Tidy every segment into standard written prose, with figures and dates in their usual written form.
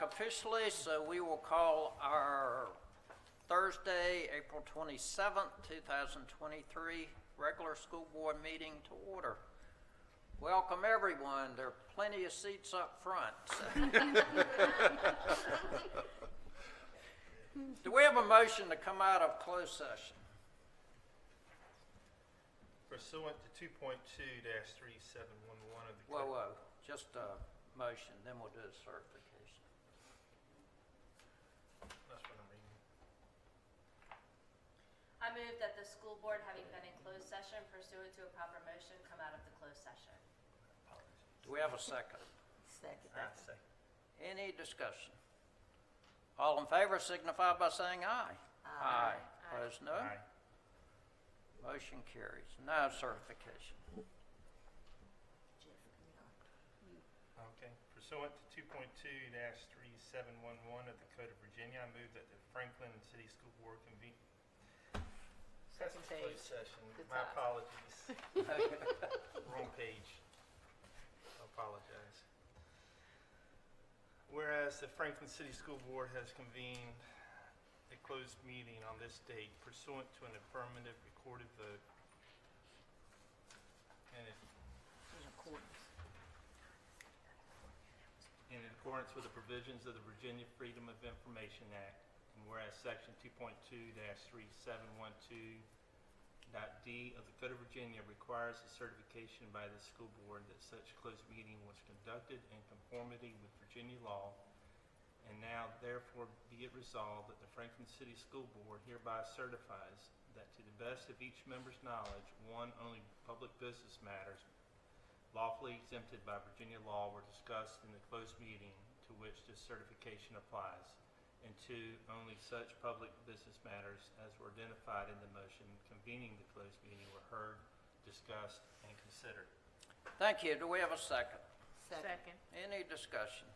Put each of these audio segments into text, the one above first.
Officially, so we will call our Thursday, April 27th, 2023 regular school board meeting to order. Welcome everyone. There are plenty of seats up front. Do we have a motion to come out of closed session? Pursuant to 2.2-3711 of the Whoa, just a motion, then we'll do a certification. That's what I'm reading. I move that the school board, having been in closed session pursuant to a proper motion, come out of the closed session. Do we have a second? Second. I'd say. Any discussion? All in favor signify by saying aye. Aye. Opposed, no? Aye. Motion carries. Now certification. Okay. Pursuant to 2.2-3711 of the Code of Virginia, I move that the Franklin City School Board convene. Second page. Closed session. Good My time. apologies. Wrong page. I apologize. Whereas the Franklin City School Board has convened a closed meeting on this date pursuant to an affirmative recorded vote and in accordance with the provisions of the Virginia Freedom of Information Act, and whereas Section 2.2-3712.d of the Code of Virginia requires a certification by the school board that such closed meeting was conducted in conformity with Virginia law, and now therefore be it resolved that the Franklin City School Board hereby certifies that to the best of each member's knowledge, one, only public business matters lawfully exempted by Virginia law were discussed in the closed meeting to which this certification applies, and two, only such public business matters as were identified in the motion convening the closed meeting were heard, discussed, and considered. Thank you. Do we have a second? Second. Any discussion?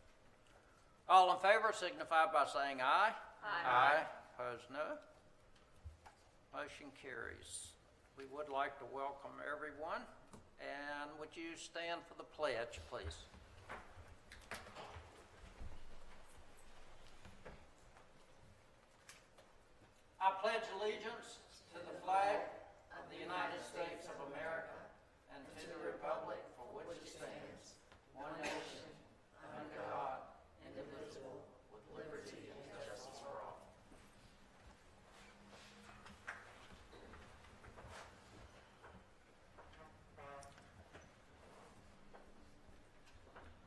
All in favor signify by saying aye. Aye. Opposed, no. Motion carries. We would like to welcome everyone, and would you stand for the pledge, please? I pledge allegiance to the flag of the United States of America and to the republic for which it stands, one nation, under God, indivisible, with liberty and justice for all.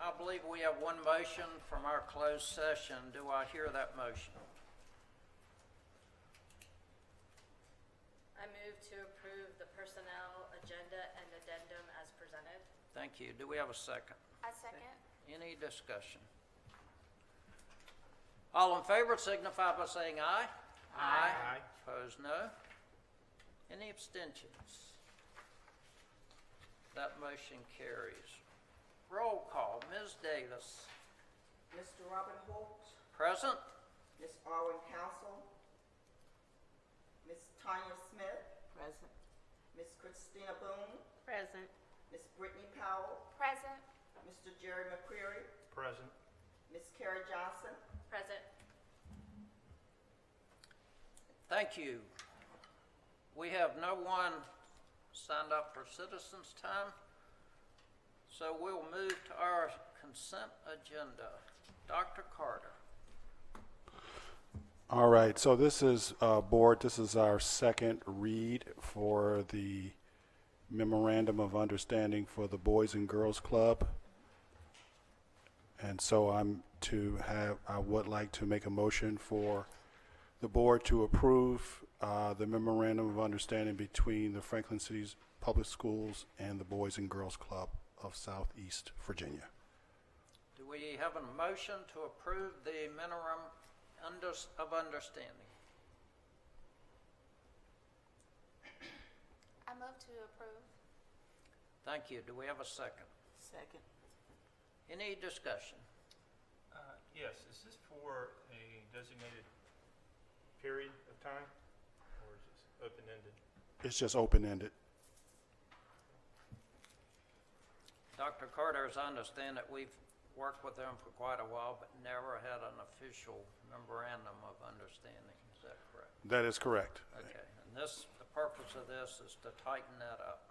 I believe we have one motion from our closed session. Do I hear that motion? I move to approve the personnel agenda and addendum as presented. Thank you. Do we have a second? I second. Any discussion? All in favor signify by saying aye. Aye. Opposed, no. Any abstentions? That motion carries. Roll call. Ms. Davis. Mr. Robert Holt, Present. Ms. Arwen Council, Ms. Tanya Smith, Present. Ms. Christina Boone, Present. Ms. Brittany Powell, Present. Mr. Jerry McCreary, Present. Ms. Carrie Johnson, Present. Thank you. We have no one signed up for citizens' time, so we'll move to our consent agenda. Dr. Carter. All right, so this is, Board, this is our second read for the Memorandum of Understanding for the Boys and Girls Club. And so I would like to make a motion for the Board to approve the Memorandum of Understanding between the Franklin City's Public Schools and the Boys and Girls Club of Southeast Virginia. Do we have a motion to approve the Memorandum of Understanding? I move to approve. Thank you. Do we have a second? Second. Any discussion? Yes, is this for a designated period of time, or is it open-ended? It's just open-ended. Dr. Carter, as I understand it, we've worked with them for quite a while, but never had an official memorandum of understanding. Is that correct? That is correct. Okay, and this, the purpose of this is to tighten that up.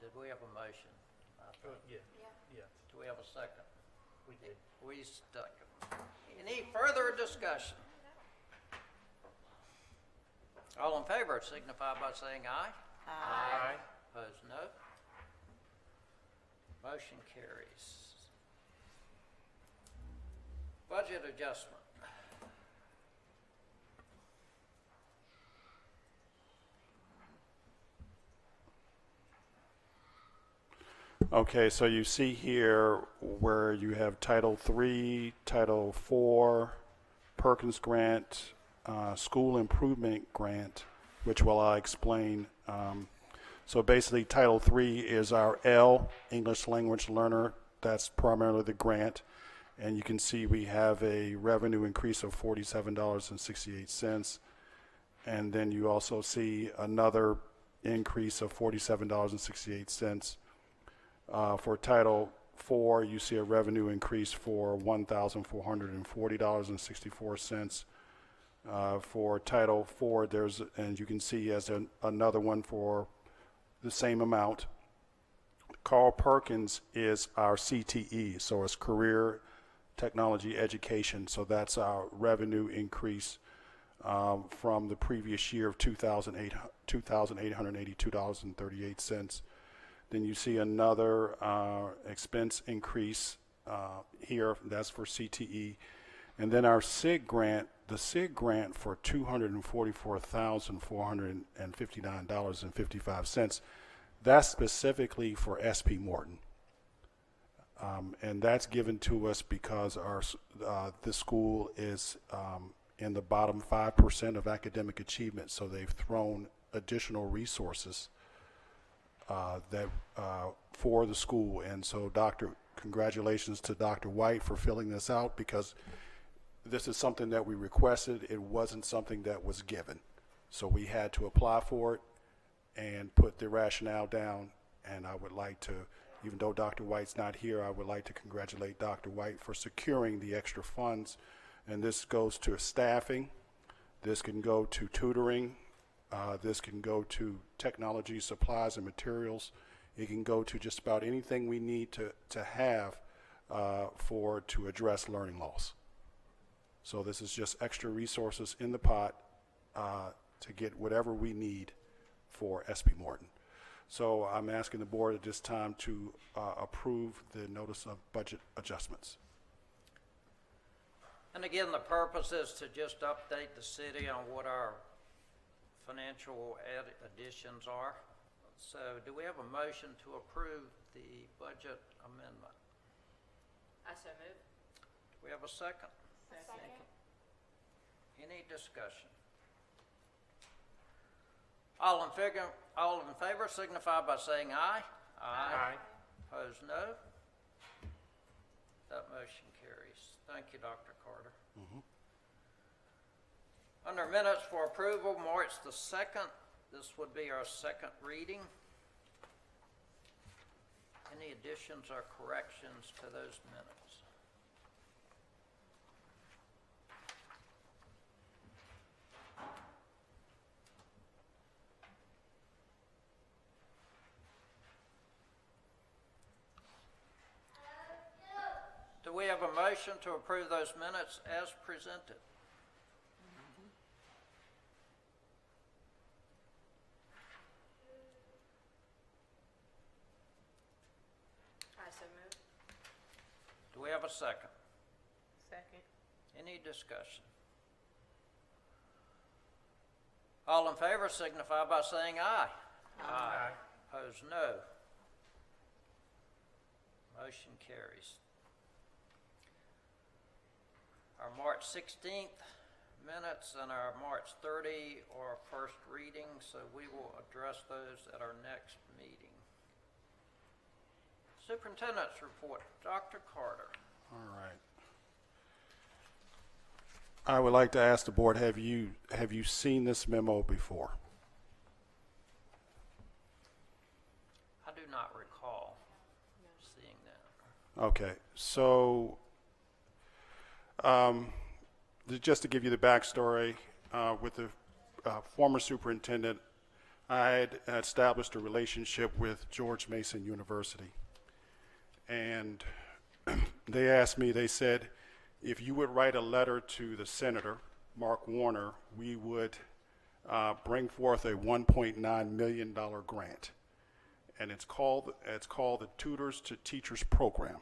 Did we have a motion? Yeah. Do we have a second? We did. We stuck it. Any further discussion? All in favor signify by saying aye. Aye. Opposed, no. Motion carries. Budget adjustment. Okay, so you see here where you have Title III, Title IV, Perkins Grant, School Improvement Grant, which will I explain. So basically, Title III is our L, English Language Learner. That's primarily the grant. And you can see we have a revenue increase of $47.68. And then you also see another increase of $47.68. For Title IV, you see a revenue increase for $1,440.64. For Title IV, there's, and you can see as another one for the same amount. Carl Perkins is our CTE, so it's Career Technology Education. So that's our revenue increase from the previous year of $2,882.38. Then you see another expense increase here. That's for CTE. And then our SIG grant, the SIG grant for $244,459.55. That's specifically for SP Morton. And that's given to us because our this school is in the bottom 5% of academic achievement. So they've thrown additional resources for the school. And so congratulations to Dr. White for filling this out, because this is something that we requested. It wasn't something that was given. So we had to apply for it and put the rationale down. And I would like to, even though Dr. White's not here, I would like to congratulate Dr. White for securing the extra funds. And this goes to staffing. This can go to tutoring. This can go to technology, supplies, and materials. It can go to just about anything we need to have to address learning loss. So this is just extra resources in the pot to get whatever we need for SP Morton. So I'm asking the board at this time to approve the notice of budget adjustments. And again, the purpose is to just update the city on what our financial additions are. So do we have a motion to approve the budget amendment? I so move. Do we have a second? Second. Any discussion? All in favor signify by saying aye. Aye. Opposed, no. That motion carries. Thank you, Dr. Carter. Under minutes for approval, March the 2nd, this would be our second reading. Any additions or corrections to those minutes? Do we have a motion to approve those minutes as presented? I so move. Do we have a second? Second. Any discussion? All in favor signify by saying aye. Aye. Opposed, no. Motion carries. Our March 16th minutes and our March 30 are first reading, so we will address those at our next meeting. Superintendent's report, Dr. Carter. All right. I would like to ask the board, have you seen this memo before? not recall seeing that. Okay, so just to give you the backstory, with the former superintendent, I had established a relationship with George Mason University. And they asked me, they said, if you would write a letter to the senator, Mark Warner, we would bring forth a $1.9 million grant. And it's called the Tutors to Teachers Program.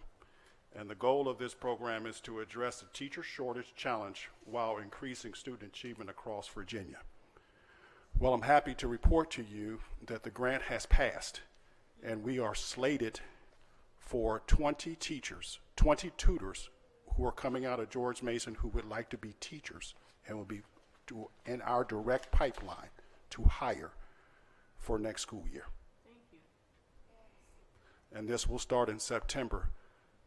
And the goal of this program is to address the teacher shortage challenge while increasing student achievement across Virginia. Well, I'm happy to report to you that the grant has passed, and we are slated for 20 teachers, 20 tutors who are coming out of George Mason who would like to be teachers and will be in our direct pipeline to hire for next school year. And this will start in September.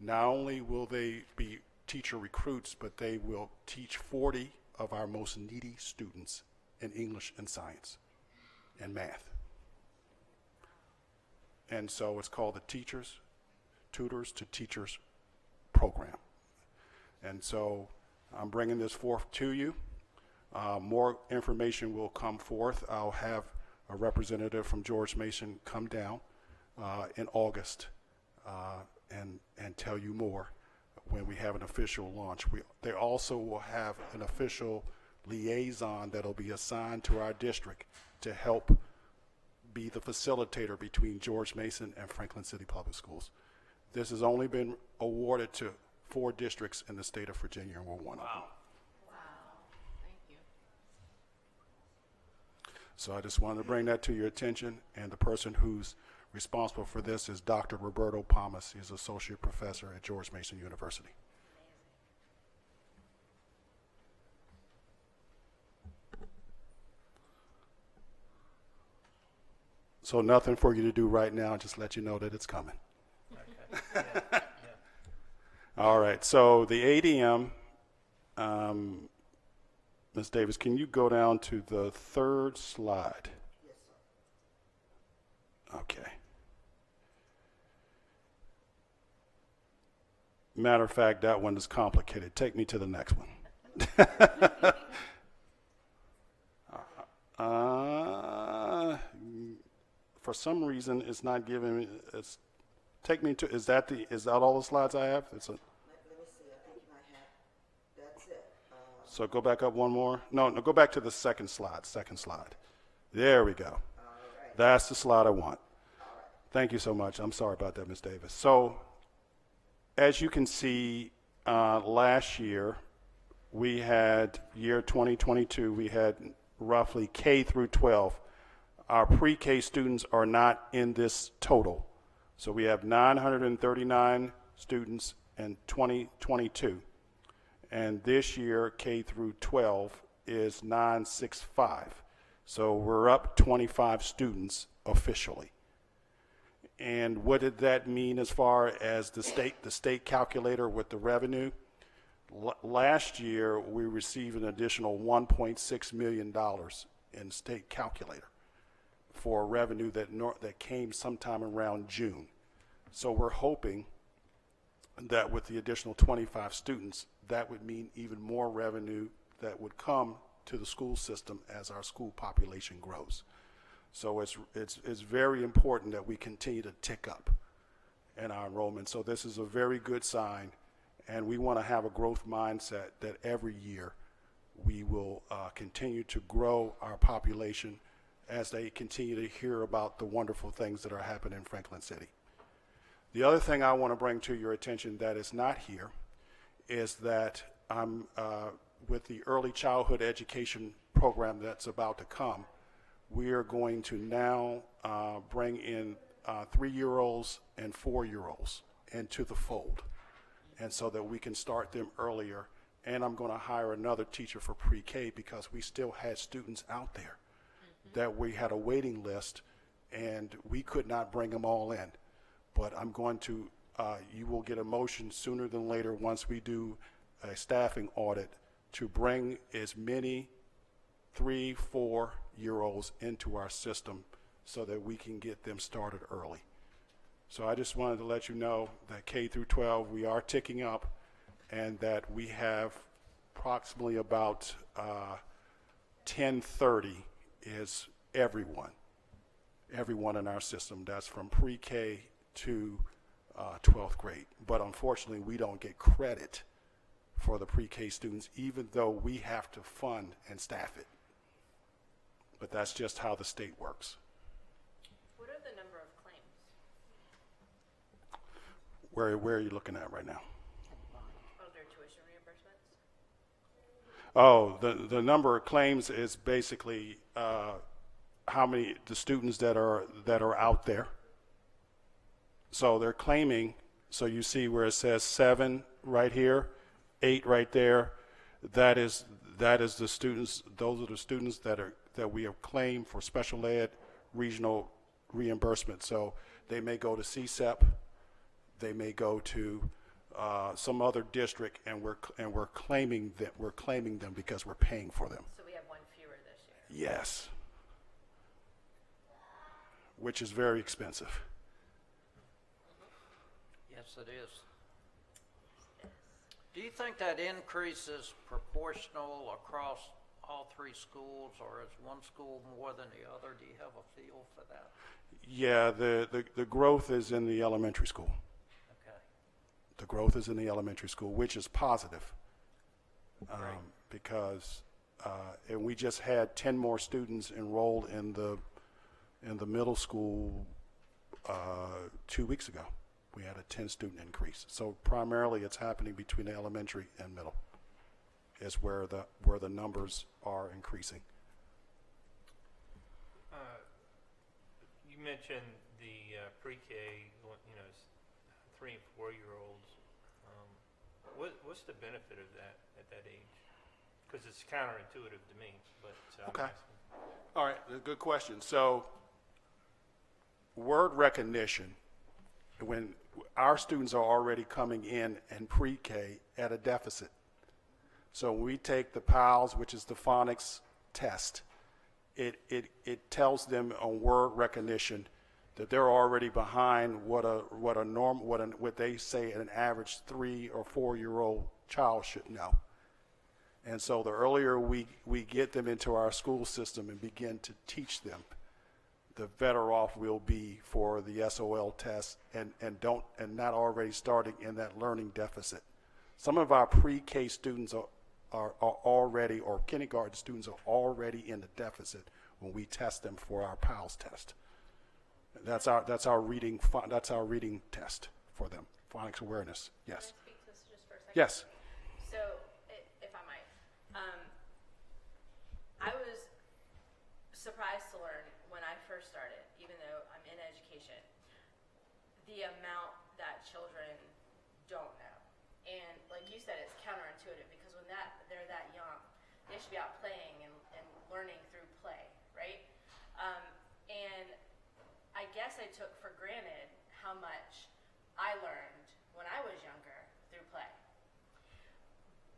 Not only will they be teacher recruits, but they will teach 40 of our most needy students in English and science and math. And so it's called the Tutors to Teachers Program. And so I'm bringing this forth to you. More information will come forth. I'll have a representative from George Mason come down in August and tell you more when we have an official launch. They also will have an official liaison that'll be assigned to our district to help be the facilitator between George Mason and Franklin City Public Schools. This has only been awarded to 4 districts in the state of Virginia, and we're one of them. Thank you. So I just wanted to bring that to your attention, and the person who's responsible for this is Dr. Roberto Palmas. He's associate professor at George Mason University. So nothing for you to do right now, just let you know that it's coming. Okay. Yeah. All right, so the ADM, Ms. Davis, can you go down to the 3rd slide? Yes, sir. Okay. Matter of fact, that one is complicated. Take me to the next one. For some reason, it's not giving me. Take me to. Is that all the slides I have? Let me see, I think you might have, that's it. So go back up one more. No, go back to the second slide. There we go. All right. That's the slide I want. Thank you so much. I'm sorry about that, Ms. Davis. So, as you can see, last year, we had, year 2022, we had roughly K through 12. Our pre-K students are not in this total. So we have 939 students in 2022. And this year, K through 12 is 965. So we're up 25 students officially. And what did that mean as far as the state calculator with the revenue? Last year, we received an additional $1.6 million in state calculator for revenue that came sometime around June. So we're hoping that with the additional 25 students, that would mean even more revenue that would come to the school system as our school population grows. So it's very important that we continue to tick up in our enrollment. So this is a very good sign, and we want to have a growth mindset that every year we will continue to grow our population as they continue to hear about the wonderful things that are happening in Franklin City. The other thing I want to bring to your attention that is not here is that I'm with the early childhood education program that's about to come. We are going to now bring in 3-year-olds and 4-year-olds into the fold, and so that we can start them earlier. And I'm going to hire another teacher for pre-K because we still had students out there that we had a waiting list and we could not bring them all in. But I'm going to, you will get a motion sooner than later once we do a staffing audit to bring as many 3-, 4-year-olds into our system so that we can get them started early. So I just wanted to let you know that K through 12, we are ticking up, and that we have approximately about 1030 is everyone in our system. That's from pre-K to 12th grade. But unfortunately, we don't get credit for the pre-K students, even though we have to fund and staff it. But that's just how the state works. What are the number of claims? Where are you looking at right now? Of their tuition reimbursements? Oh, the number of claims is basically how many the students that are out there. So they're claiming. So you see where it says 7 right here, 8 right there. That is the students. Those are the students that we have claimed for special ed regional reimbursement. So they may go to CSEP, they may go to some other district, and we're claiming them because we're paying for them. So we have one fewer this year. Yes, which is very expensive. Yes, it is. Do you think that increase is proportional across all 3 schools, or is one school more than the other? Do you have a feel for that? Yeah, the growth is in the elementary school. Okay. The growth is in the elementary school, which is positive, Right. because and we just had 10 more students enrolled in the middle school 2 weeks ago. We had a 10 student increase. So primarily, it's happening between elementary and middle, is where the numbers are increasing. You mentioned the pre-K, 3 and 4 year olds. What's the benefit of that at that age? Because it's counterintuitive to me, but I'm Okay. asking. All right, good question. So word recognition, when our students are already coming in pre-K at a deficit. So when we take the PALS, which is the phonics test, it tells them on word recognition that they're already behind what they say an average 3 or 4 year old child should know. And so the earlier we get them into our school system and begin to teach them, the better off we'll be for the SOL test and not already starting in that learning deficit. Some of our pre-K students are already, or kindergarten students are already in the deficit when we test them for our PALS test. That's our reading test for them, phonics awareness. Yes. Can I speak to this just for a second? Yes. So, if I might, I was surprised to learn when I first started, even though I'm in education, the amount that children don't know. And like you said, it's counterintuitive because when they're that young, they should be out playing and learning through play, right? And I guess I took for granted how much I learned when I was younger through play.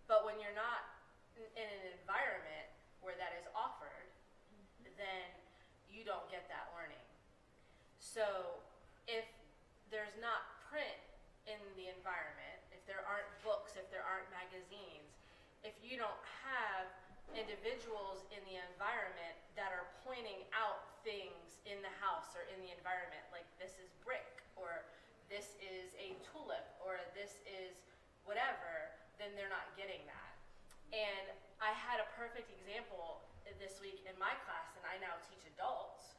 But when you're not in an environment where that is offered, then you don't get that learning. So if there's not print in the environment, if there aren't books, if there aren't magazines, if you don't have individuals in the environment that are pointing out things in the house or in the environment, like this is brick, or this is a tulip, or this is whatever, then they're not getting that. And I had a perfect example this week in my class, and I now teach adults,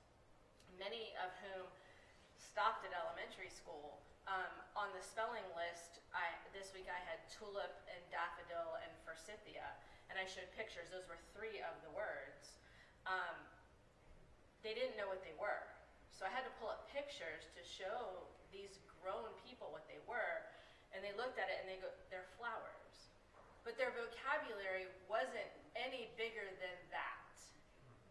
many of whom stopped at elementary school. On the spelling list, this week I had tulip and daffodil and forsythia, and I showed pictures. Those were 3 of the words. They didn't know what they were. So I had to pull up pictures to show these grown people what they were, and they looked at it and they go, they're flowers. But their vocabulary wasn't any bigger than that.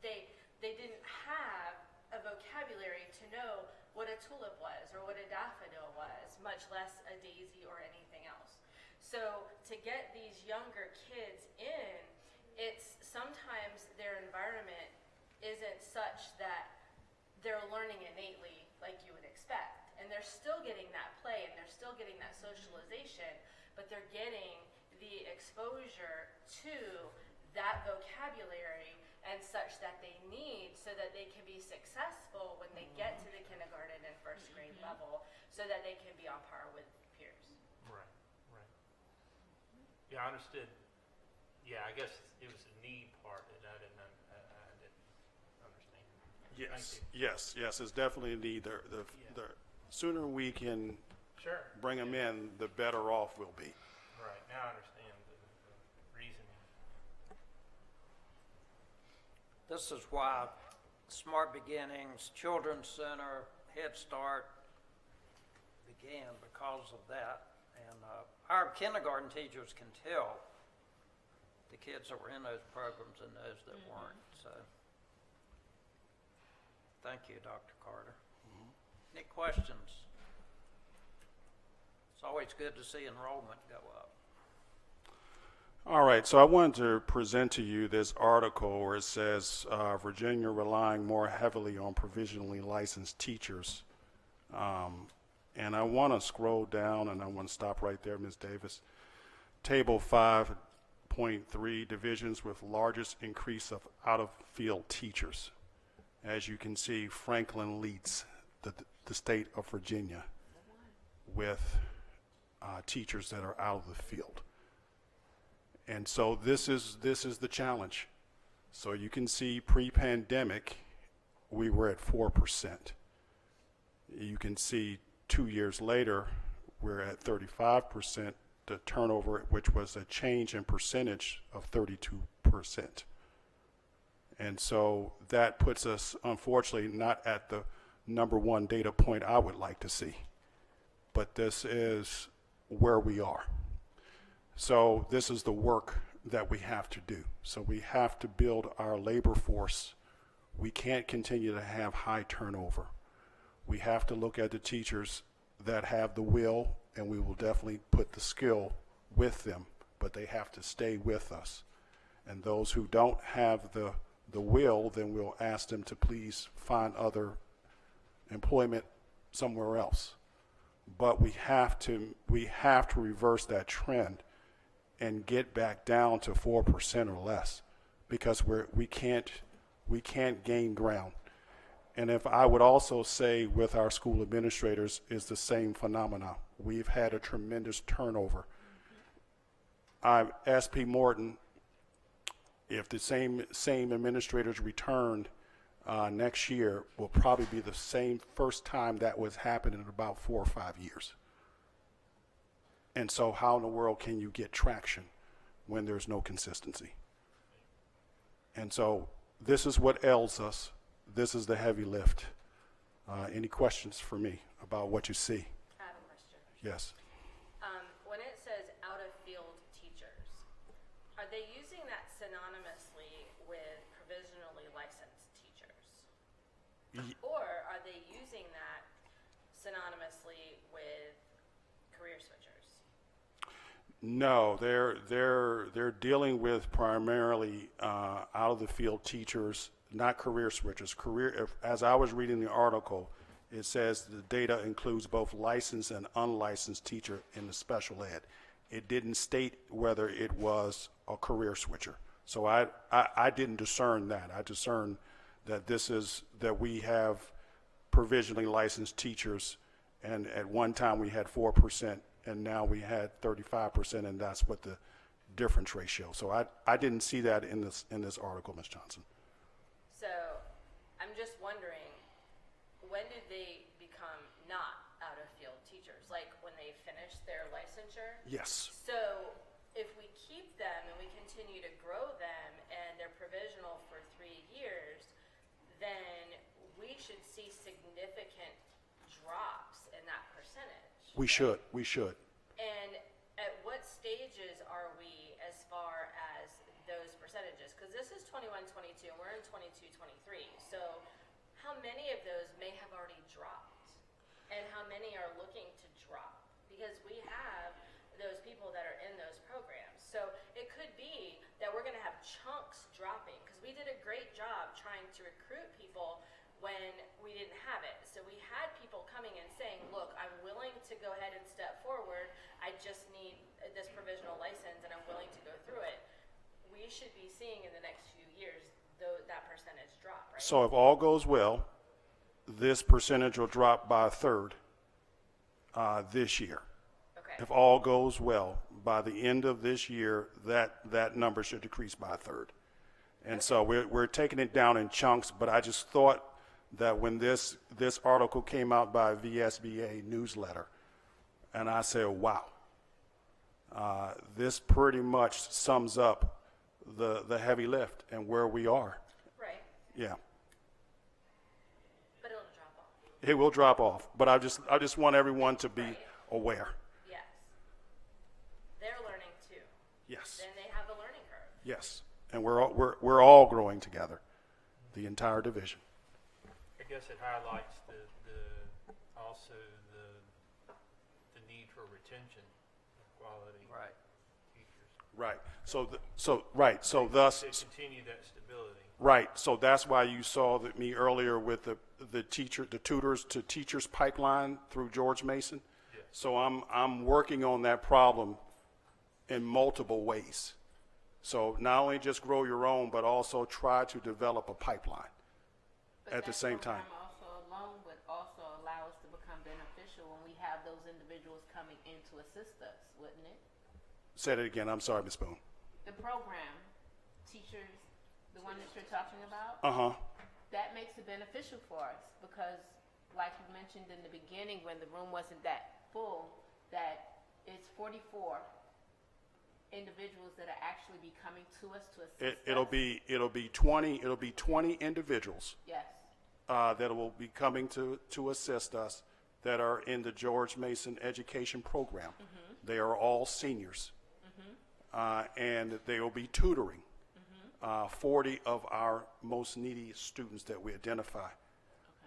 They didn't have a vocabulary to know what a tulip was or what a daffodil was, much less a daisy or anything else. So to get these younger kids in, it's sometimes their environment isn't such that they're learning innately like you would expect. And they're still getting that play and they're still getting that socialization, but they're getting the exposure to that vocabulary and such that they need so that they can be successful when they get to the kindergarten and first grade level, so that they can be on par with peers. Right, right. Yeah, I understood. Yeah, I guess it was the need part that I didn't understand. Yes, Thank yes, it's definitely a need. The sooner we can Sure. bring them in, the better off we'll be. Right, now I understand the reasoning. This is why Smart Beginnings, Children's Center, Head Start began, because of that. And our kindergarten teachers can tell the kids that were in those programs and those that weren't. So, thank you, Dr. Carter. Any questions? It's always good to see enrollment go up. All right, so I wanted to present to you this article where it says Virginia relying more heavily on provisionally licensed teachers. And I want to scroll down, and I want to stop right there, Ms. Davis. Table 5.3, divisions with largest increase of out-of-field teachers. As you can see, Franklin leads the state of Virginia with teachers that are out of the field. And so this is the challenge. So you can see pre-pandemic, we were at 4%. You can see 2 years later, we're at 35%, the turnover, which was a change in percentage of 32%. And so that puts us, unfortunately, not at the number one data point I would like to see. But this is where we are. So this is the work that we have to do. So we have to build our labor force. We can't continue to have high turnover. We have to look at the teachers that have the will, and we will definitely put the skill with them, but they have to stay with us. And those who don't have the will, then we'll ask them to please find other employment somewhere else. But we have to reverse that trend and get back down to 4% or less, because we can't gain ground. And if I would also say with our school administrators is the same phenomena. We've had a tremendous turnover. I'm SP Morton, if the same administrators returned next year, will probably be the same first time that was happening in about 4 or 5 years. And so how in the world can you get traction when there's no consistency? And so this is what ails us. This is the heavy lift. Any questions for me about what you see? I have a question. Yes. When it says out-of-field teachers, are they using that synonymously with provisionally licensed teachers? Or are they using that synonymously with career switchers? No, they're dealing with primarily out of the field teachers, not career switchers. As I was reading the article, it says the data includes both licensed and unlicensed teacher in the special ed. It didn't state whether it was a career switcher. So I didn't discern that. I discerned that that we have provisionally licensed teachers, and at one time we had 4%, and now we had 35%, and that's what the difference ratio. So I didn't see that in this article, Ms. Johnson. So I'm just wondering, when did they become not out-of-field teachers? Like when they finished their licensure? Yes. So if we keep them and we continue to grow them and they're provisional for 3 years, then we should see significant drops in that percentage. We should. And at what stages are we as far as those percentages? Because this is 21-22 and we're in 22-23. So how many of those may have already dropped? And how many are looking to drop? Because we have those people that are in those programs. So it could be that we're going to have chunks dropping, because we did a great job trying to recruit people when we didn't have it. So we had people coming and saying, look, to go ahead and step forward. I just need this provisional license and I'm willing to go through it. We should be seeing in the next few years, though, that percentage drop, right? So if all goes well, this percentage will drop by a third this year. Okay. If all goes well, by the end of this year, that number should decrease by a third. And so we're taking it down in chunks, but I just thought that when this article came out by VSBA newsletter, and I said, wow, this pretty much sums up the heavy lift and where we are. Right, Yeah, but it'll drop off. it will drop off, but I just want everyone to be aware. Yes. They're learning too. Yes, Then they have a learning curve. yes, and we're all growing together, the entire division. I guess it highlights also the need for retention of quality Right. teachers. Right. So thus. To continue that stability. Right, so that's why you saw me earlier with the tutors to teachers pipeline through George Mason. Yes. So I'm working on that problem in multiple ways. So not only just grow your own, but also try to develop a pipeline at the same time. But that program also alone would also allow us to become beneficial when we have those individuals coming in to assist us, wouldn't it? Say that again, I'm sorry, Ms. Boone. The program, teachers, the one that you're talking about, Uh-huh, that makes it beneficial for us because, like you mentioned in the beginning, when the room wasn't that full, that it's 44 individuals that are actually be coming to us to assist it'll us. be 20 individuals Yes. that will be coming to assist us that are in the George Mason Education Program. They are all seniors. And they will be tutoring 40 of our most needy students that we identify.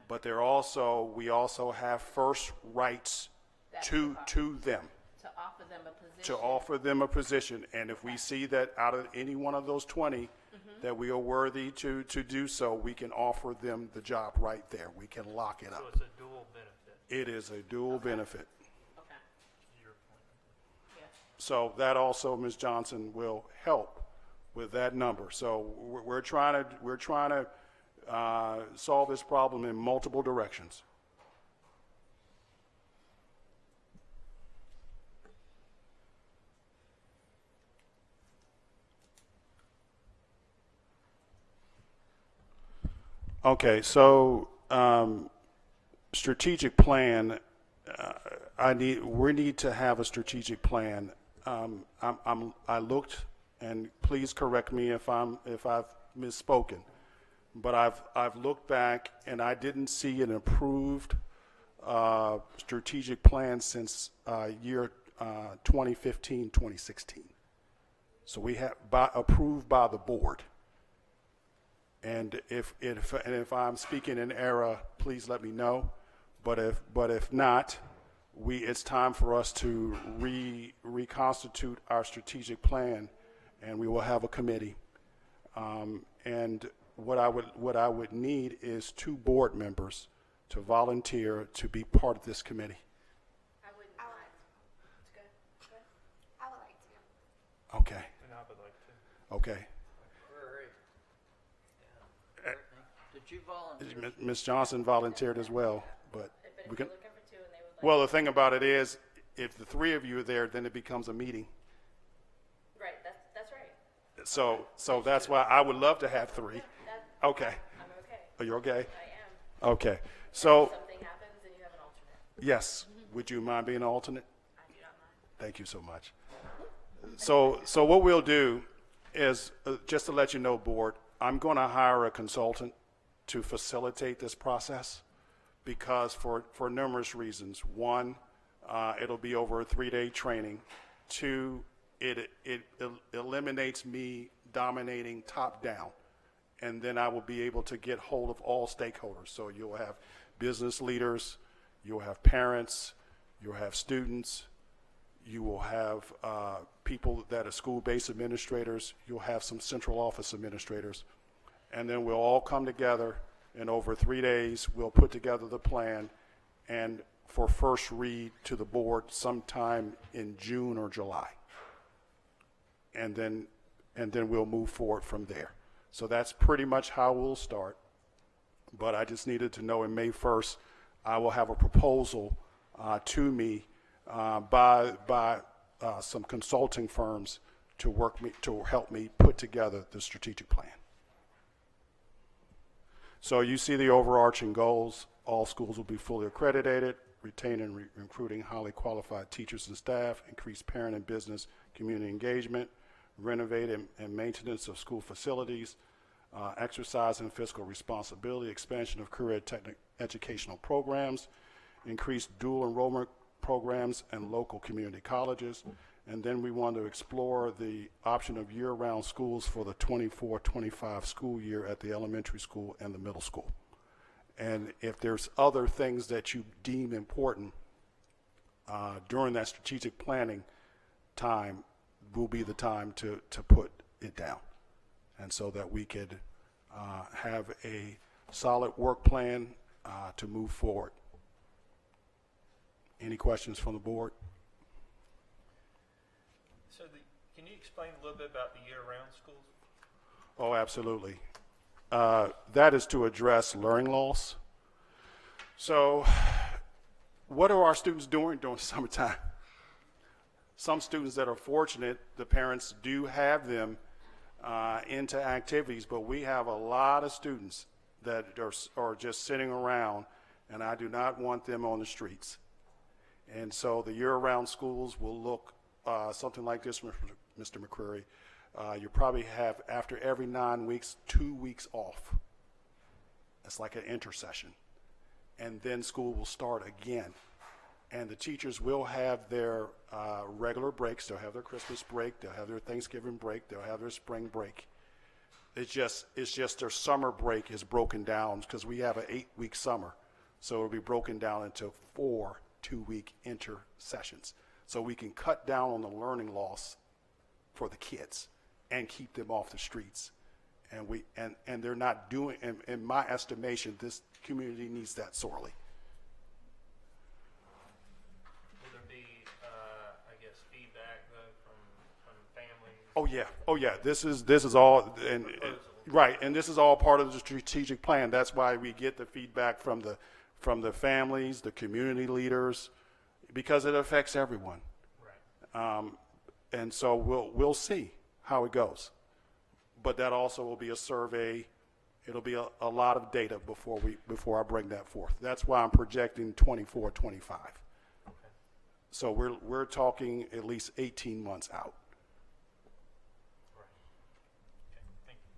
But we also have first rights That's to about- them, To offer them a position. to offer them a position. And if we see that out of any one of those 20, that we are worthy to do so, we can offer them the job right there. We can lock it So up. it's a dual benefit, It is a dual benefit. Okay. to your point. Yes. So that also, Ms. Johnson, will help with that number. So we're trying to solve this problem in multiple directions. Okay, so strategic plan. We need to have a strategic plan. I looked, and please correct me if I've misspoken, but I've looked back and I didn't see an approved strategic plan since year 2015, 2016. So we have approved by the board. And if I'm speaking in error, please let me know. But if not, it's time for us to reconstitute our strategic plan, and we will have a committee. And what I would need is 2 board members to volunteer to be part of this committee. I wouldn't I mind. would, It's good. I would like to. Okay, And I would like to. okay. Did you volunteer? Ms. Johnson volunteered as well, but But we if can. you're looking for 2 and they would like. Well, the thing about it is, if the 3 of you are there, then it becomes a meeting. Right, that's right. So that's why I would love to have 3. That, Okay. I'm okay. Are you okay? I am. Okay. So, If something happens, then you have an alternate. yes, would you mind being an alternate? I do not mind. Thank you so much. So what we'll do is, just to let you know, board, I'm going to hire a consultant to facilitate this process because for numerous reasons. 1, it'll be over a 3-day training. 2, it eliminates me dominating top down. And then I will be able to get hold of all stakeholders. So you'll have business leaders, you'll have parents, you'll have students, you will have people that are school-based administrators, you'll have some central office administrators. And then we'll all come together, and over 3 days, we'll put together the plan. And for first read to the board sometime in June or July. And then we'll move forward from there. So that's pretty much how we'll start. But I just needed to know in May 1st, I will have a proposal to me by some consulting firms to help me put together the strategic plan. So you see the overarching goals. All schools will be fully accredited, retaining and recruiting highly qualified teachers and staff, increase parent and business community engagement, renovate and maintenance of school facilities, exercising fiscal responsibility, expansion of career educational programs, increase dual enrollment programs and local community colleges. And then we want to explore the option of year-round schools for the 24-25 school year at the elementary school and the middle school. And if there's other things that you deem important during that strategic planning time, will be the time to put it down. And so that we could have a solid work plan to move forward. Any questions from the board? So can you explain a little bit about the year-round schools? Oh, absolutely. That is to address learning loss. So what are our students doing during summertime? Some students that are fortunate, the parents do have them into activities, but we have a lot of students that are just sitting around, and I do not want them on the streets. And so the year-round schools will look something like this, Mr. McCreary. You probably have, after every 9 weeks, 2 weeks off. It's like an intersession. And then school will start again. And the teachers will have their regular breaks. They'll have their Christmas break. They'll have their Thanksgiving break. They'll have their spring break. It's just their summer break is broken down because we have an 8-week summer. So it'll be broken down into 4 2-week intersessions. So we can cut down on the learning loss for the kids and keep them off the streets. And they're not doing, in my estimation, this community needs that sorely. Will there be, I guess, feedback though from families? Oh yeah. This is all, and right. And this is all part of the strategic plan. That's why we get the feedback from the families, the community leaders, because it affects everyone. Right. And so we'll see how it goes. But that also will be a survey. It'll be a lot of data before I bring that forth. That's why I'm projecting 24, 25. Okay. So we're talking at least 18 months out. Right. Okay. Thank you.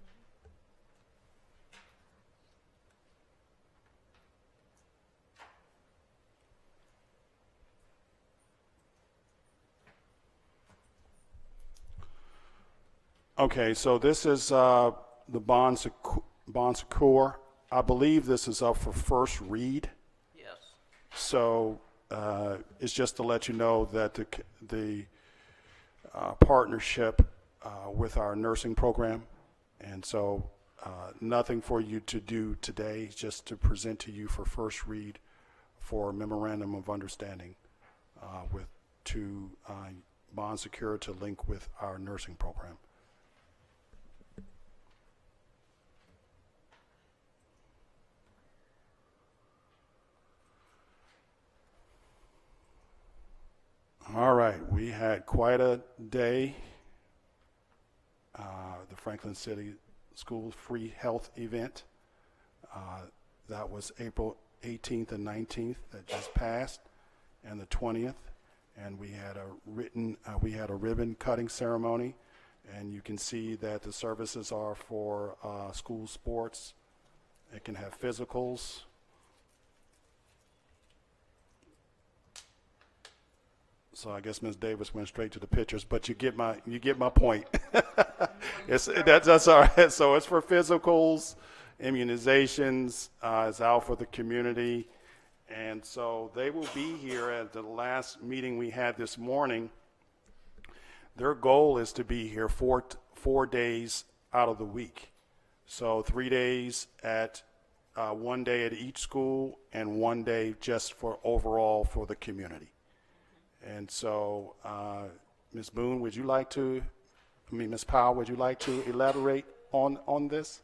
Okay, so this is the Bon Secours. I believe this is up for first read. Yes. So it's just to let you know that the partnership with our nursing program, and so nothing for you to do today, just to present to you for first read for a memorandum of understanding to Bon Secours to link with our nursing program. All right, we had quite a day. The Franklin City Schools free health event. That was April 18th and 19th that just passed, and the 20th. And we had a ribbon cutting ceremony, and you can see that the services are for school sports. It can have physicals. So I guess Ms. Davis went straight to the pictures, but you get my point. That's all right. So it's for physicals, immunizations. It's out for the community, and so they will be here at the last meeting we had this morning. Their goal is to be here 4 days out of the week, so 3 days at one day at each school and one day just for overall for the community. And so, Ms. Boone, would you like to, Ms. Powell, would you like to elaborate on this?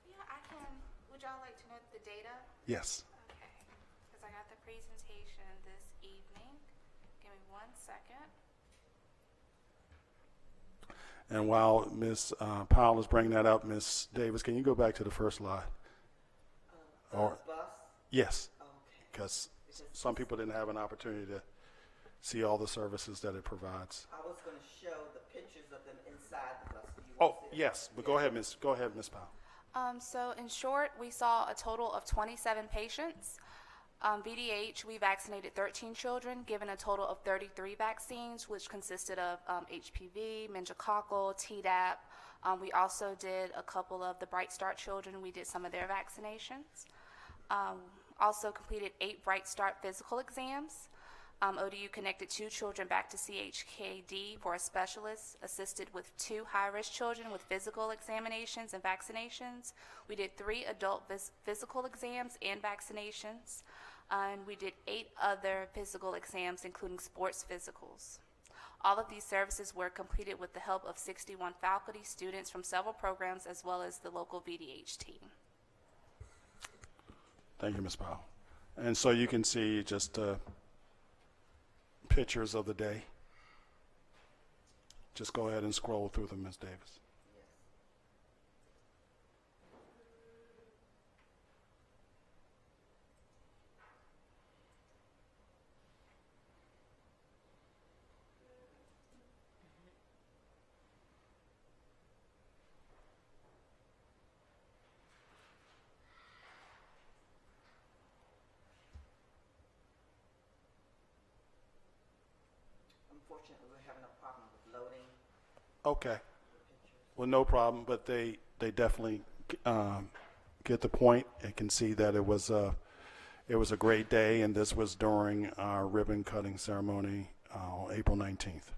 Yeah, I can. Would y'all like to know the data? Yes. Okay. Because I got the presentation this evening. Give me 1 second. And while Ms. Powell is bringing that up, Ms. Davis, can you go back to the first slide? Or, Bus? yes, Okay. because some people didn't have an opportunity to see all the services that it provides. I was gonna show the pictures of them inside the bus. Do you Oh, want to see it? yes, but go ahead, Ms. Powell. So in short, we saw a total of 27 patients. VDH, we vaccinated 13 children, given a total of 33 vaccines, which consisted of HPV, meningococcal, Tdap. We also did a couple of the Bright Start children. We did some of their vaccinations. Also completed 8 Bright Start physical exams. ODU connected 2 children back to CHKD for a specialist, assisted with 2 high-risk children with physical examinations and vaccinations. We did 3 adult physical exams and vaccinations. And we did 8 other physical exams, including sports physicals. All of these services were completed with the help of 61 faculty, students from several programs, as well as the local VDH team. Thank you, Ms. Powell. And so you can see just pictures of the day. Just go ahead and scroll through them, Ms. Davis. Unfortunately, we're having a problem with loading Okay. the pictures. Well, no problem, but they definitely get the point and can see that it was a great day, and this was during our ribbon cutting ceremony on April 19th.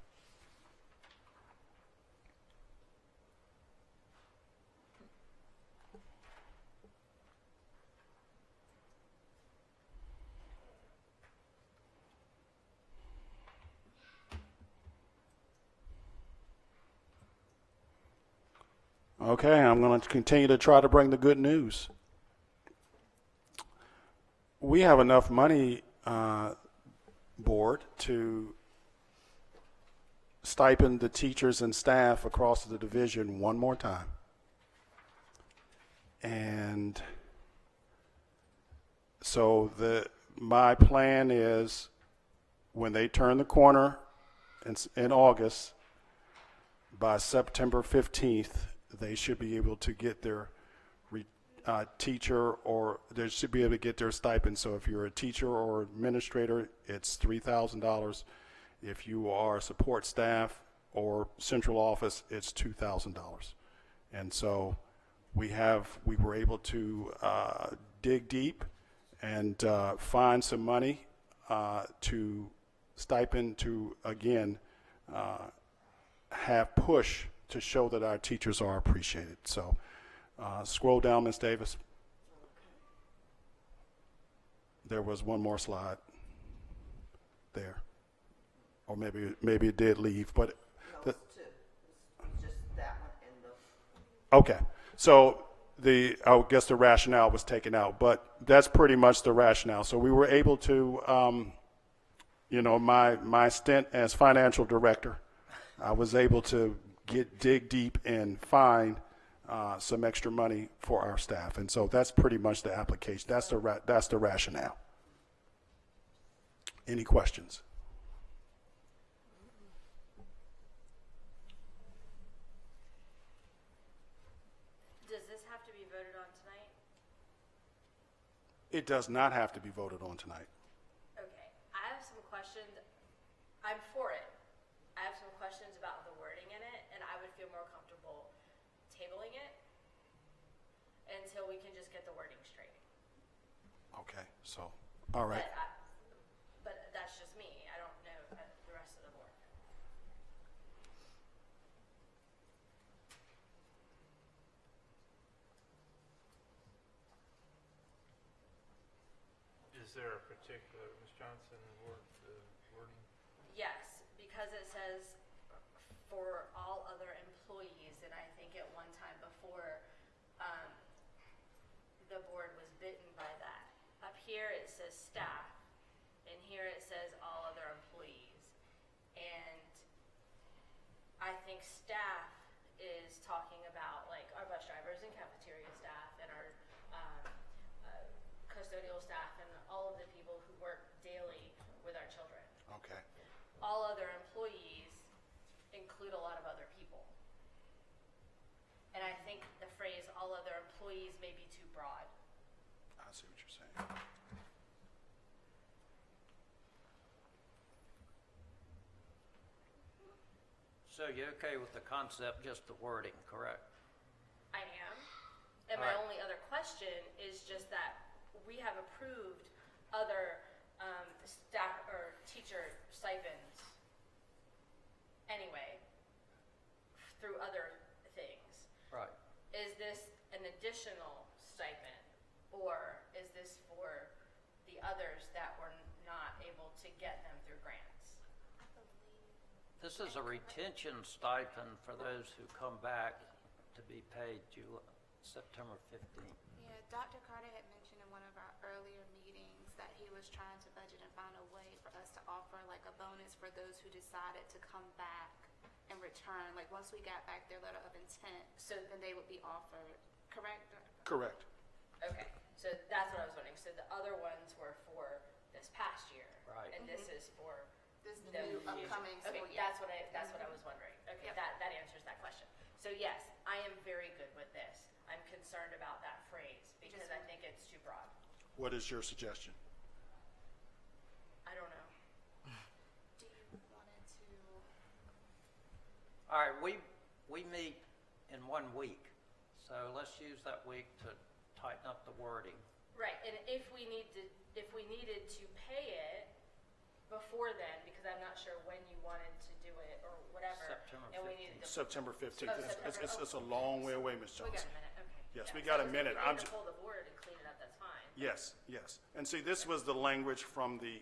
Okay, I'm going to continue to try to bring the good news. We have enough money, board, to stipend the teachers and staff across the division one more time. And so my plan is when they turn the corner in August, by September 15th, they should be able to get their teacher, or they should be able to get their stipend. So if you're a teacher or administrator, it's $3,000. If you are support staff or central office, it's $2,000. And so we were able to dig deep and find some money to stipend to, again, have push to show that our teachers are appreciated. So scroll down, Ms. Davis. There was one more slide there. Or maybe it did leave, but No, it's 2. It's just that one and the, okay. So I guess the rationale was taken out, but that's pretty much the rationale. So we were able to, my stint as financial director, I was able to dig deep and find some extra money for our staff, and so that's pretty much the application. That's the rationale. Any questions? Does this have to be voted on tonight? It does not have to be voted on tonight. Okay, I have some questions. I'm for it. I have some questions about the wording in it, and I would feel more comfortable tabling it until we can just get the wording straight. Okay, so, all right. But that's just me. I don't know the rest of the board. there a particular, Ms. Johnson, wording? Yes, because it says for all other employees, and I think at one time before, the board was bitten by that. Up here it says staff, and here it says all other employees. And I think staff is talking about like our bus drivers and cafeteria staff and our custodial staff and all of the people who work daily with our children. Okay. All other employees include a lot of other people. And I think the phrase all other employees may be too broad. I see what you're saying. So you're okay with the concept, just the wording, correct? I am. And my Alright. only other question is just that we have approved other staff or teacher stipends anyway through other things. Right. Is this an additional stipend, or is this for the others that were not able to get them through grants? This is a retention stipend for those who come back to be paid September 15th. Yeah, Dr. Carter had mentioned in one of our earlier meetings that he was trying to budget and find a way for us to offer like a bonus for those who decided to come back and return. Like once we got back their letter of intent, So then they would be offered, correct? Correct. okay, so that's what I was wondering. So the other ones were for this past year, Right. and this is for This the new future. upcoming Okay, school year. that's what I was wondering. Okay, Yep. that answers that question. So yes, I am very good with this. I'm concerned about that phrase because I think it's too broad. What is your suggestion? I don't know. Do you wanted to? All right, we meet in 1 week, so let's use that week to tighten up the wording. Right, and if we needed to pay it before then, because I'm not sure when you wanted to do it or whatever. September And we 15th. needed to. September 15th. Oh, It's a long way away, Ms. We got Johnson. a minute, okay. Yes, Yeah, we so got a if minute. we I'm need to ju- pull the board and clean it up, that's fine. Yes, yes. And see, this was the language from the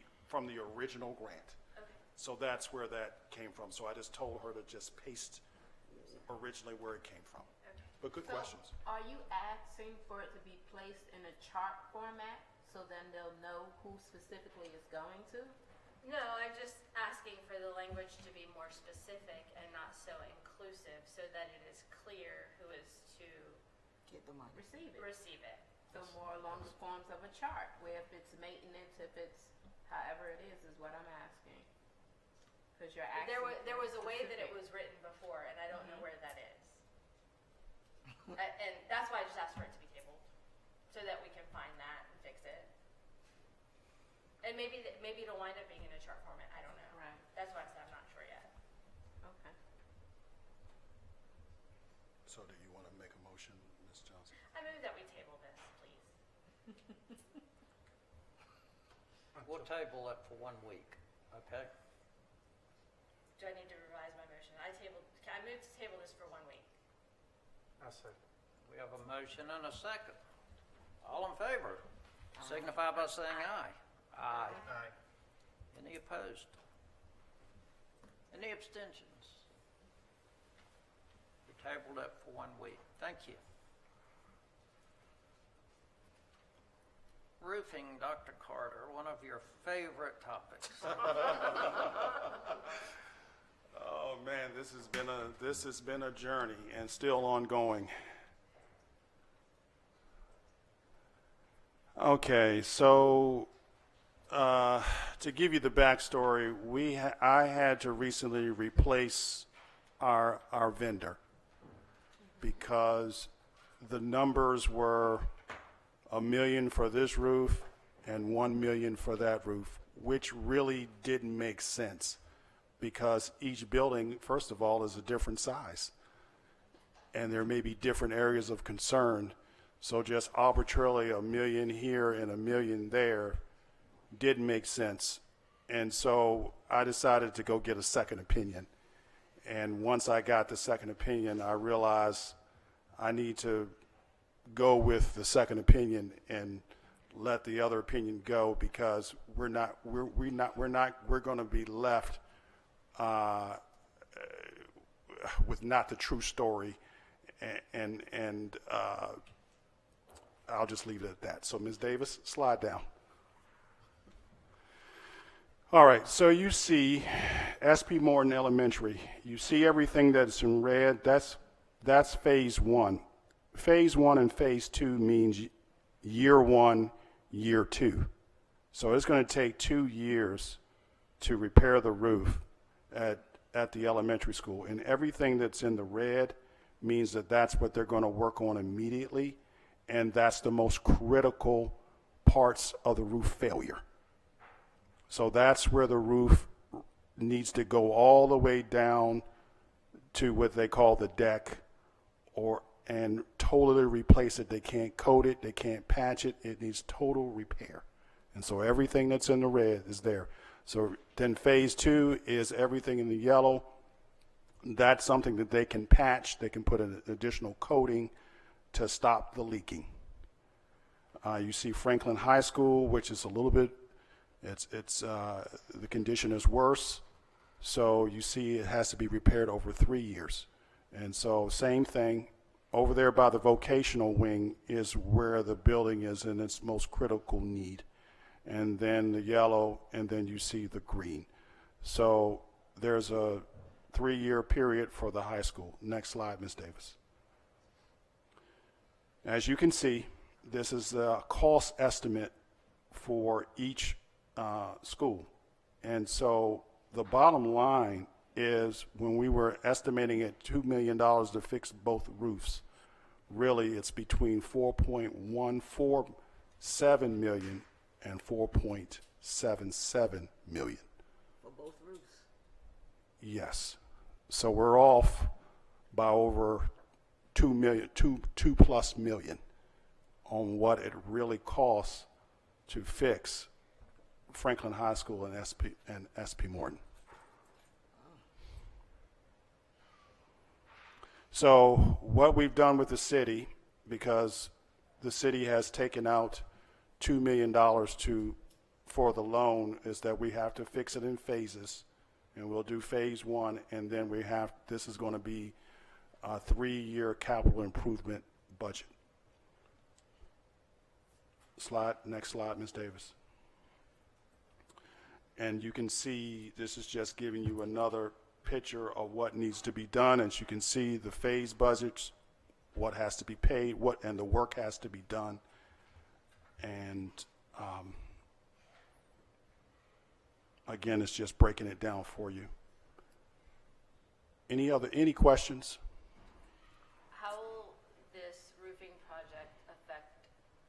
original grant. Okay. So that's where that came from. So I just told her to just paste originally where it came from. Okay. But good So, questions. are you asking for it to be placed in a chart format so then they'll know who specifically is going to? No, I'm just asking for the language to be more specific and not so inclusive, so that it is clear who is to Get the money. Receive it. receive it. So more along the forms of a chart, where if it's maintenance, if it's however it is what I'm asking. Because you're asking. There was a way that it specific. was written before, and I don't know where that is. And that's why I just asked for it to be tabled, so that we can find that and fix it. And maybe it'll wind up being in a chart format, I don't know. Right. That's why I said I'm not sure yet. Okay. So do you want to make a motion, Ms. Johnson? I move that we table this, please. We'll table it for 1 week, okay? Do I need to revise my motion? I moved to table this for 1 week. I second. We have a motion and a second. All in favor, signify by saying aye. Aye. Aye. Any opposed? Any abstentions? We tabled it for 1 week. Thank you. Roofing, Dr. Carter, one of your favorite topics. Oh, man, this has been a journey and still ongoing. Okay, so to give you the backstory, I had to recently replace our vendor because the numbers were $1 million for this roof and $1 million for that roof, which really didn't make sense because each building, first of all, is a different size. And there may be different areas of concern. So just arbitrarily $1 million here and $1 million there didn't make sense. And so I decided to go get a second opinion. And once I got the second opinion, I realized I need to go with the second opinion and let the other opinion go because we're going to be left with not the true story, and I'll just leave it at that. So, Ms. Davis, slide down. All right, so you see SP Morton Elementary. You see everything that's in red. That's phase one. Phase one and phase two means year one, year two. So it's going to take 2 years to repair the roof at the elementary school. And everything that's in the red means that that's what they're going to work on immediately. And that's the most critical parts of the roof failure. So that's where the roof needs to go all the way down to what they call the deck, and totally replace it. They can't coat it, they can't patch it, it needs total repair. And so everything that's in the red is there. So then phase two is everything in the yellow. That's something that they can patch, they can put an additional coating to stop the leaking. You see Franklin High School, which is a little bit, the condition is worse. So you see it has to be repaired over 3 years. And so same thing, over there by the vocational wing is where the building is in its most critical need. And then the yellow, and then you see the green. So there's a 3-year period for the high school. Next slide, Ms. Davis. As you can see, this is the cost estimate for each school. And so the bottom line is when we were estimating at $2 million to fix both roofs, really it's between $4.147 million and $4.77 million. For both roofs. Yes. So we're off by over $2+ million on what it really costs to fix Franklin High School and SP Morton. So what we've done with the city, because the city has taken out $2 million for the loan, is that we have to fix it in phases, and we'll do phase one, and then this is going to be a 3-year capital improvement budget. Next slide, Ms. Davis. And you can see this is just giving you another picture of what needs to be done. As you can see, the phase budgets, what has to be paid, and the work has to be done. And again, it's just breaking it down for you. Any questions? How will this roofing project affect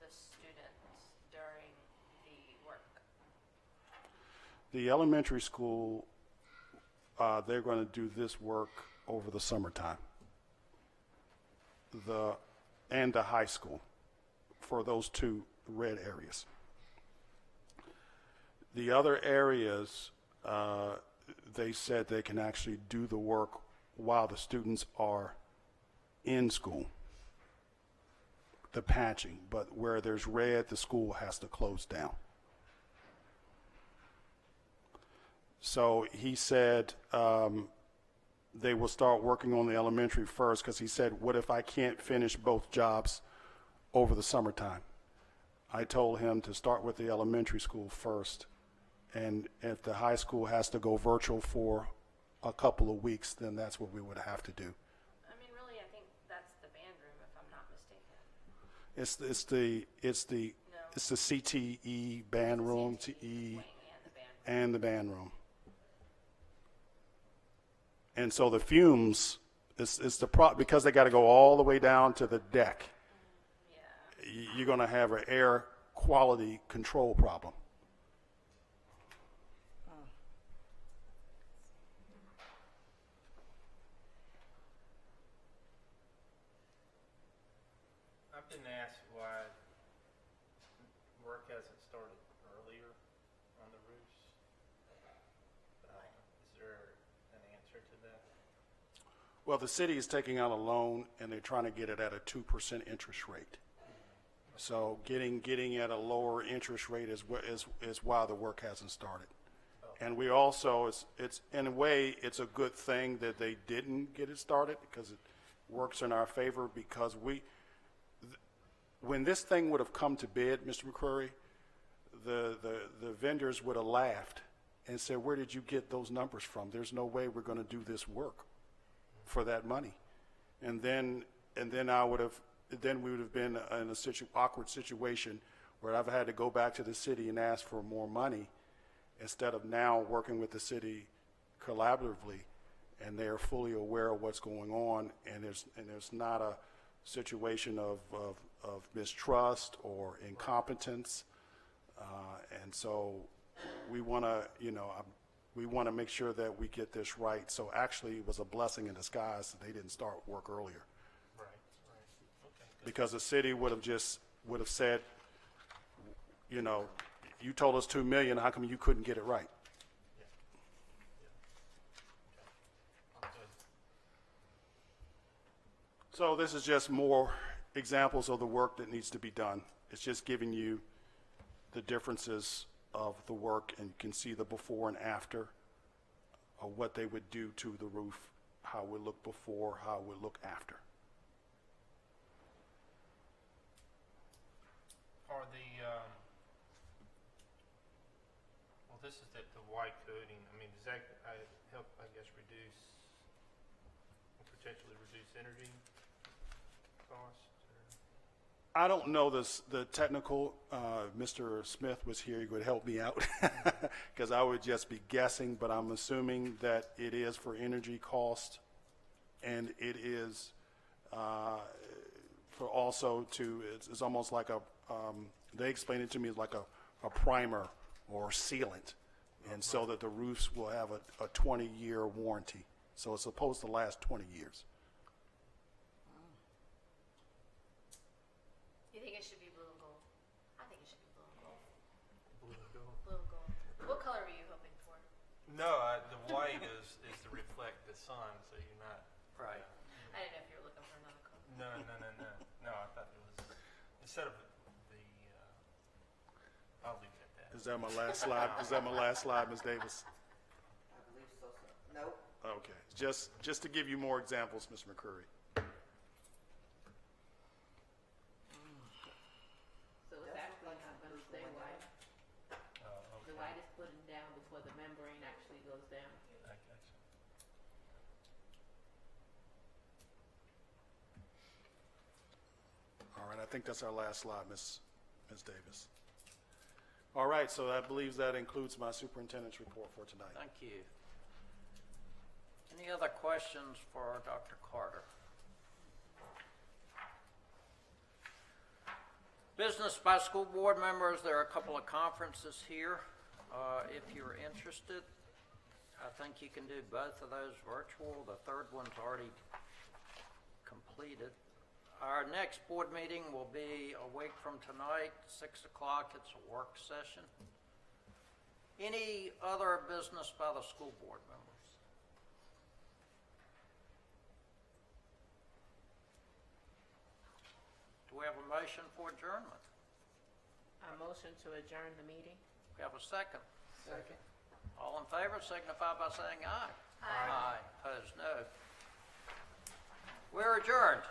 the students during the work? The elementary school, they're going to do this work over the summertime. And the high school for those 2 red areas. The other areas, they said they can actually do the work while the students are in school, the patching, but where there's red, the school has to close down. So he said they will start working on the elementary first, because he said, what if I can't finish both jobs over the summertime? I told him to start with the elementary school first, and if the high school has to go virtual for a couple of weeks, then that's what we would have to do. I mean, really, I think that's the band room, if I'm not mistaken. It's the CTE band room, TE, and the band room. And so the fumes, because they got to go all the way down to the deck. Yeah. You're going to have an air quality control problem. I've been asked why work hasn't started earlier on the roofs. Is there an answer to that? Well, the city is taking out a loan, and they're trying to get it at a 2% interest rate. So getting at a lower interest rate is why the work hasn't started. And we also, it's in a way, it's a good thing that they didn't get it started because it works in our favor because when this thing would have come to bid, Mr. McCrory, the vendors would have laughed and said, where did you get those numbers from? There's no way we're going to do this work for that money. And then we would have been in a awkward situation where I've had to go back to the city and ask for more money instead of now working with the city collaboratively, and they're fully aware of what's going on, and there's not a situation of mistrust or incompetence, and so we want to make sure that we get this right. So actually, it was a blessing in disguise that they didn't start work earlier, Right. Okay. Good. because the city would have said, you told us $2 million. How come you couldn't get it right? Okay. So this is just more examples of the work that needs to be done. It's just giving you the differences of the work, and you can see the before and after of what they would do to the roof, how it would look before, how it would look after. Are well, this is the white coating. I mean, does that help, I guess, potentially reduce energy costs? I don't know the technical. Mr. Smith was here. He would help me out because I would just be guessing, but I'm assuming that it is for energy cost, and it is for also it's almost like they explained it to me as like a primer or sealant, and so that the roofs will have a 20-year warranty. So it's supposed to last 20 years. You think it should be blue and gold? I think it should be blue and gold. Blue and gold? Blue and gold. What color were you hoping for? No, the white is to reflect the sun, so you're not. Right. I didn't know if you were looking for another color. No. No, I thought it was instead of I'll leave it at that. Is that my last slide? Is that my last slide, Ms. Davis? I believe so, sir. Nope. Okay, just to give you more examples, Mr. McCurry. So it's actually not gonna stay white. Oh, okay. The light is putting down before the membrane actually goes down. I got you. All right, I think that's our last slide, Ms. Davis. All right, so I believe that includes my superintendent's report for tonight. Thank you. Any other questions for Dr. Carter? Business by school board members, there are a couple of conferences here. If you're interested, I think you can do both of those virtual. The third one's already completed. Our next board meeting will be a week from tonight, 6 o'clock. It's a work session. Any other business by the school board members? Do we have a motion for adjournment? I motion to adjourn the meeting. We have a second. Second. All in favor signify by saying aye. Aye. Aye. Opposed, no. We're adjourned.